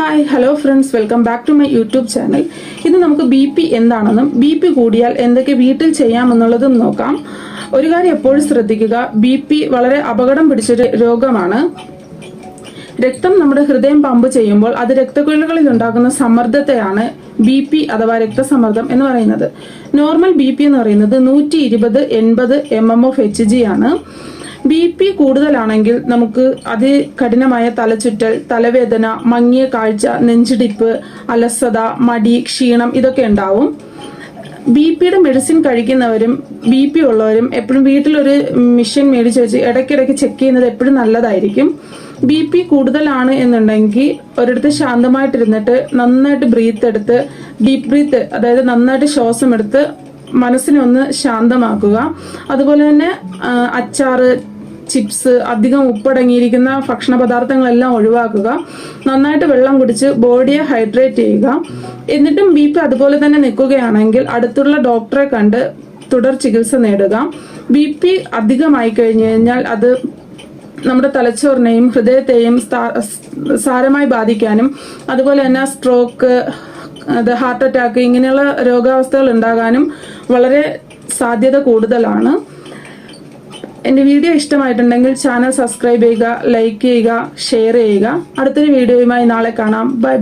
Hi hello friends, welcome back to my YouTube channel. ഇന്ന് നമുക്ക് B P എന്താണെന്നും B P കൂടിയാൽ എന്തൊക്കെ വീട്ടിൽ ചെയ്യാമെന്നുള്ളതും നോക്കാം. ഒരു കാര്യം എപ്പോഴും ശ്രദ്ധിക്കുക, ബി പി വളരെ അപകടം പിടിച്ചൊരു രോഗമാണ്. രക്തം നമ്മുടെ ഹൃദയം പമ്പ് ചെയ്യുമ്പോൾ അത് രക്തക്കുഴലുകളിൽ ഉണ്ടാകുന്ന സമ്മർദ്ദത്തെയാണ് ബി പി അഥവാ രക്തസമ്മർദ്ദം എന്ന് പറയുന്നത്. നോർമൽ ബി പി എന്ന് പറയുന്നത് 120/80 mmHg ആണ്. ബി പി കൂടുതലാണെങ്കിൽ നമുക്ക് അതികഠിനമായ തലചുറ്റൽ, തലവേദന, മങ്ങിയ കാഴ്ച, നെഞ്ചിടിപ്പ്, അലസത, മടി, ക്ഷീണം ഇതൊക്കെ ഉണ്ടാവും. ബി പിയുടെ മെഡിസിൻ കഴിക്കുന്നവരും ബി പി ഉള്ളവരും എപ്പോഴും വീട്ടിലൊരു മെഷീൻ മേടിച്ച് വെച്ച് ഇടയ്ക്കിടയ്ക്ക് ചെക്ക് ചെയ്യുന്നത് എപ്പോഴും നല്ലതായിരിക്കും. ബി പി കൂടുതലാണ് എന്നുണ്ടെങ്കിൽ ഒരിടത്ത് ശാന്തമായിട്ടിരുന്നിട്ട് നന്നായിട്ട് ബ്രീത്ത് എടുത്ത്, ഡീപ് ബ്രീത്ത്, അതായത് നന്നായിട്ട് ശ്വാസം എടുത്ത് മനസ്സിനെ ഒന്ന് ശാന്തമാക്കുക. അതുപോലെ തന്നെ അച്ചാറ്, ചിപ്സ്, അധികം ഉപ്പടങ്ങിയിരിക്കുന്ന ഭക്ഷണ പദാർത്ഥങ്ങളെല്ലാം ഒഴിവാക്കുക. നന്നായിട്ട് വെള്ളം കുടിച്ച് ബോഡിയെ ഹൈഡ്രേറ്റ് ചെയ്യുക. എന്നിട്ടും ബി പി അതുപോലെ തന്നെ നിൽക്കുകയാണെങ്കിൽ അടുത്തുള്ള ഡോക്ടറെ കണ്ട് തുടർ ചികിത്സ നേടുക. ബി പി അധികമായി കഴിഞ്ഞു കഴിഞ്ഞാൽ അത് നമ്മുടെ തലച്ചോറിനെയും ഹൃദയത്തെയും സാരമായി ബാധിക്കാനും അതുപോലെ തന്നെ സ്ട്രോക്ക്, ഹാർട്ട് അറ്റാക്ക് ഇങ്ങനെയുള്ള രോഗാവസ്ഥകൾ ഉണ്ടാകാനും വളരെ സാധ്യത കൂടുതലാണ്. എന്റെ വീഡിയോ ഇഷ്ടമായിട്ടുണ്ടെങ്കിൽ ചാനൽ സബ്സ്ക്രൈബ് ചെയ്യുക, ലൈക്ക് ചെയ്യുക, ഷെയർ ചെയ്യുക. അടുത്തൊരു വീഡിയോയുമായി നാളെ കാണാം. Bye bye.